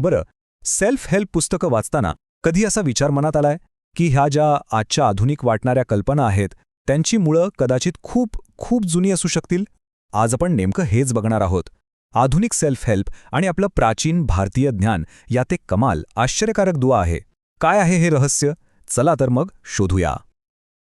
बरं, self help पुस्तकं वाचताना कधी असा विचार मनात आलाय की ह्या ज्या आजच्या आधुनिक वाटणाऱ्या कल्पना आहेत त्यांची मुळं कदाचित खूप खूप जुनी असू शकतील? आज आपण नेमकं हेच बघणार आहोत. आधुनिक सेल्फ हेल्प आणि आपलं प्राचीन भारतीय ज्ञान यात एक कमाल, आश्चर्यकारक दुवा आहे. काय आहे हे रहस्य? चला तर मग शोधूया.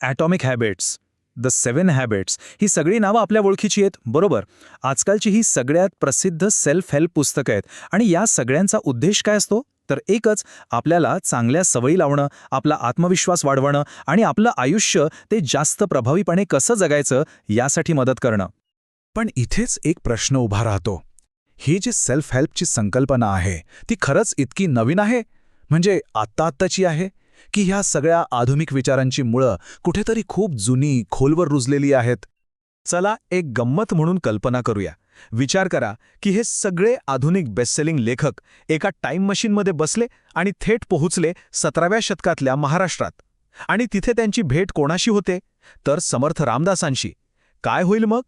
ॲटॉमिक हॅबिट्स, द 7 हॅबिट्स ही सगळी नावं आपल्या ओळखीची आहेत, बरोबर. आजकालची ही सगळ्यात प्रसिद्ध सेल्फ हेल्प पुस्तकं आहेत आणि या सगळ्यांचा उद्देश काय असतो? तर एकच, आपल्याला चांगल्या सवयी लावणं, आपला आत्मविश्वास वाढवणं आणि आपलं आयुष्य ते जास्त प्रभावीपणे कसं जगायचं यासाठी मदत करणं. पण इथेच एक प्रश्न उभा राहतो. ही जी सेल्फ हेल्पची संकल्पना आहे ती खरंच इतकी नवीन आहे? म्हणजे आत्ताची आहे की ह्या सगळ्या आधुनिक विचारांची मुळं कुठेतरी खूप जुनी, खोलवर रुजलेली आहेत? चला एक गंमत म्हणून कल्पना करूया. विचार करा की हे सगळे आधुनिक बेस्टसेलिंग लेखक एका टाईम मशीनमध्ये बसले आणि थेट पोहोचले 17व्या शतकातल्या महाराष्ट्रात. आणि तिथे त्यांची भेट कोणाशी होते? तर समर्थ रामदासांशी. काय होईल मग?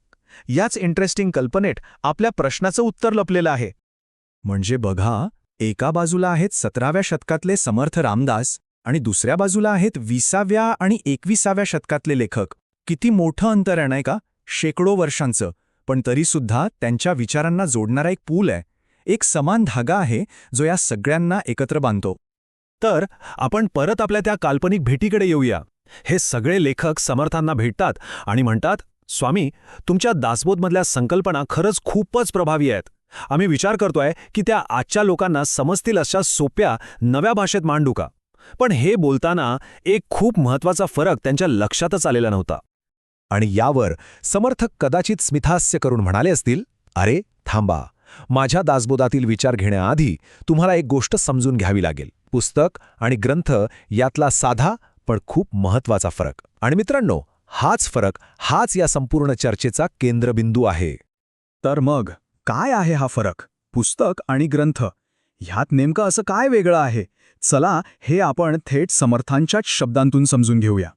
याच इंटरेस्टिंग कल्पनेत आपल्या प्रश्नाचं उत्तर लपलेलं आहे. म्हणजे बघा, एका बाजूला आहेत 17व्या शतकातले समर्थ रामदास आणि दुसऱ्या बाजूला आहेत 20व्या आणि 21व्या शतकातले लेखक. किती मोठं अंतर आहे नाही का? शेकडो वर्षांचं. पण तरीसुद्धा त्यांच्या विचारांना जोडणारा एक पूल आहे, एक समान धागा आहे जो या सगळ्यांना एकत्र बांधतो. तर आपण परत आपल्या त्या काल्पनिक भेटीकडे येऊया. हे सगळे लेखक समर्थांना भेटतात आणि म्हणतात, स्वामी, तुमच्या दासबोधमधल्या संकल्पना खरंच खूपच प्रभावी आहेत. आम्ही विचार करतोय की त्या आजच्या लोकांना समजतील अशा सोप्या नव्या भाषेत मांडू का? पण हे बोलताना एक खूप महत्त्वाचा फरक त्यांच्या लक्षातच आलेला नव्हता. आणि यावर समर्थक कदाचित स्मितहास्य करून म्हणाले असतील, अरे थांबा, माझ्या दासबोधातील विचार घेण्याआधी तुम्हाला एक गोष्ट समजून घ्यावी लागेल. पुस्तक आणि ग्रंथ यातला साधा पण खूप महत्त्वाचा फरक. आणि मित्रांनो, हाच फरक, हाच या संपूर्ण चर्चेचा केंद्रबिंदू आहे. तर मग काय आहे हा फरक? पुस्तक आणि ग्रंथ ह्यात नेमकं असं काय वेगळं आहे? चला हे आपण थेट समर्थांच्याच शब्दांतून समजून घेऊया.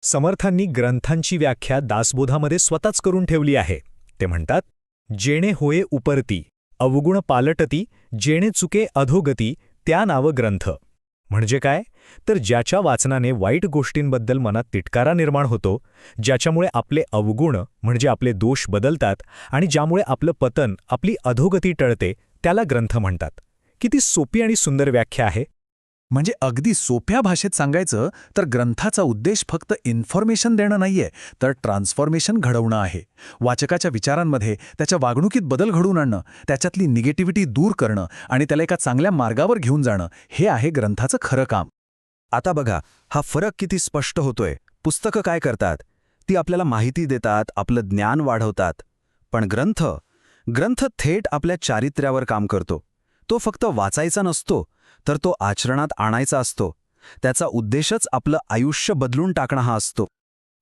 समर्थांनी ग्रंथांची व्याख्या दासबोधामध्ये स्वतःच करून ठेवली आहे. ते म्हणतात, जेणे होये उपरती, अवगुण पालटती, जेणे चुके अधोगती, त्या नाव ग्रंथ. म्हणजे काय? तर ज्याच्या वाचनाने वाईट गोष्टींबद्दल मनात तिटकारा निर्माण होतो, ज्याच्यामुळे आपले अवगुण म्हणजे आपले दोष बदलतात आणि ज्यामुळे आपलं पतन, आपली अधोगती टळते, त्याला ग्रंथ म्हणतात. किती सोपी आणि सुंदर व्याख्या आहे. म्हणजे अगदी सोप्या भाषेत सांगायचं तर ग्रंथाचा उद्देश फक्त इन्फॉर्मेशन देणं नाहीये, तर ट्रान्सफॉर्मेशन घडवणं आहे. वाचकाच्या विचारांमध्ये, त्याच्या वागणुकीत बदल घडवून आणणं, त्याच्यातली निगेटिव्हिटी दूर करणं आणि त्याला एका चांगल्या मार्गावर घेऊन जाणं, हे आहे ग्रंथाचं खरं काम. आता बघा, हा फरक किती स्पष्ट होतोय. पुस्तकं काय करतात? ती आपल्याला माहिती देतात, आपलं ज्ञान वाढवतात. पण ग्रंथ थेट आपल्या चारित्र्यावर काम करतो. तो फक्त वाचायचा नसतो, तर तो आचरणात आणायचा असतो. त्याचा उद्देशच आपलं आयुष्य बदलून टाकणं हा असतो.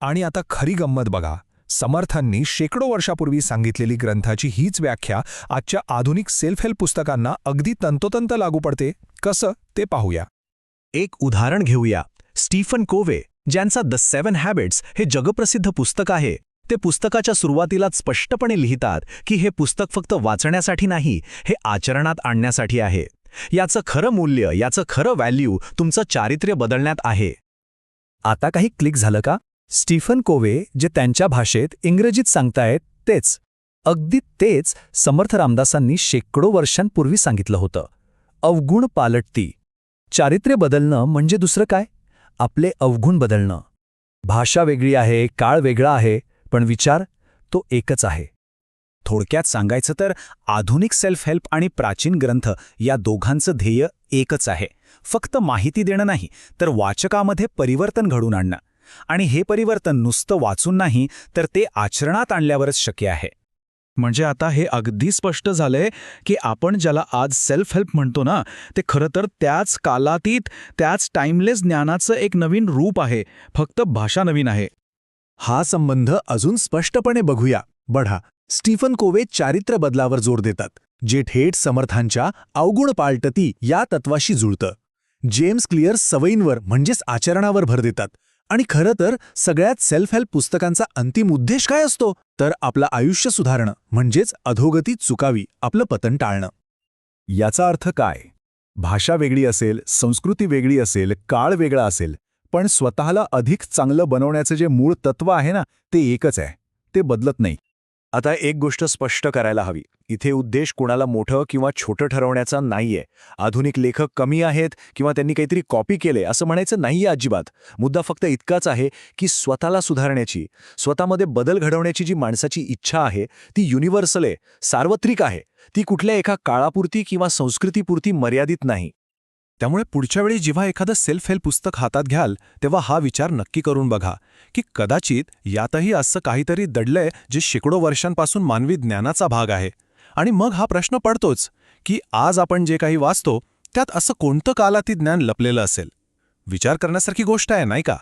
आणि आता खरी गंमत बघा, समर्थांनी शेकडो वर्षापूर्वी सांगितलेली ग्रंथाची हीच व्याख्या आजच्या आधुनिक सेल्फ हेल्प पुस्तकांना अगदी तंतोतंत लागू पडते. कसं ते पाहूया. एक उदाहरण घेऊया. स्टीफन कोवे, ज्यांचा द 7 हॅबिट्स हे जगप्रसिद्ध पुस्तक आहे. ते पुस्तकाच्या सुरुवातीलाच स्पष्टपणे लिहितात की हे पुस्तक फक्त वाचण्यासाठी नाही, हे आचरणात आणण्यासाठी आहे. याचं खरं मूल्य, याचं खरं व्हॅल्यू तुमचं चारित्र्य बदलण्यात आहे. आता काही क्लिक झालं का? स्टीफन कोवे जे त्यांच्या भाषेत इंग्रजीत सांगतायत तेच, अगदी तेच समर्थ रामदासांनी शेकडो वर्षांपूर्वी सांगितलं होतं. अवगुण पालटती. चारित्र्य बदलणं म्हणजे दुसरं काय? आपले अवगुण बदलणं. भाषा वेगळी आहे, काळ वेगळा आहे, पण विचार तो एकच आहे. थोडक्यात सांगायचं तर आधुनिक सेल्फ हेल्प आणि प्राचीन ग्रंथ या दोघांचं ध्येय एकच आहे. फक्त माहिती देणं नाही, तर वाचकामध्ये परिवर्तन घडवून आणणं. आणि हे परिवर्तन नुसतं वाचून नाही, तर ते आचरणात आणल्यावरच शक्य आहे. म्हणजे आता हे अगदी स्पष्ट झालंय की आपण ज्याला आज सेल्फ हेल्प म्हणतो ना, ते खरं तर त्याच कालातीत, त्याच टाइमलेस ज्ञानाचं एक नवीन रूप आहे, फक्त भाषा नवीन आहे. हा संबंध अजून स्पष्टपणे बघूया. बघा, स्टीफन कोवे चारित्र्य बदलावर जोर देतात, जे थेट समर्थांच्या अवगुण पालटती या तत्वाशी जुळतं. जेम्स क्लियर सवयींवर म्हणजेच आचरणावर भर देतात. आणि खरं तर सगळ्यात सेल्फ हेल्प पुस्तकांचा अंतिम उद्देश काय असतो? तर आपलं आयुष्य सुधारणं, म्हणजेच अधोगती चुकावी, आपलं पतन टाळणं. याचा अर्थ काय? भाषा वेगळी असेल, संस्कृती वेगळी असेल, काळ वेगळा असेल, पण स्वतःला अधिक चांगलं बनवण्याचं जे मूळ तत्व आहे ना, ते एकच आहे. ते बदलत नाही. आता एक गोष्ट स्पष्ट करायला हवी. इथे उद्देश कोणाला मोठं किंवा छोटं ठरवण्याचा नाहीये. आधुनिक लेखक कमी आहेत किंवा त्यांनी काहीतरी कॉपी केले असं म्हणायचं नाहीये अजिबात. मुद्दा फक्त इतकाच आहे की स्वतःला सुधारण्याची, स्वतःमध्ये बदल घडवण्याची जी माणसाची इच्छा आहे ती युनिव्हर्सल आहे, सार्वत्रिक आहे. ती कुठल्या एका काळापुरती किंवा संस्कृतीपुरती मर्यादित नाही. त्यामुळे पुढच्या वेळी जेव्हा एखादं सेल्फ हेल्प पुस्तक हातात घ्याल तेव्हा हा विचार नक्की करून बघा की कदाचित यातही असं काहीतरी दडलंय जे शेकडो वर्षांपासून मानवी ज्ञानाचा भाग आहे. आणि मग हा प्रश्न पडतोच की आज आपण जे काही वाचतो त्यात असं कोणतं कालातीत ज्ञान लपलेलं असेल. विचार करण्यासारखी गोष्ट आहे, नाही का?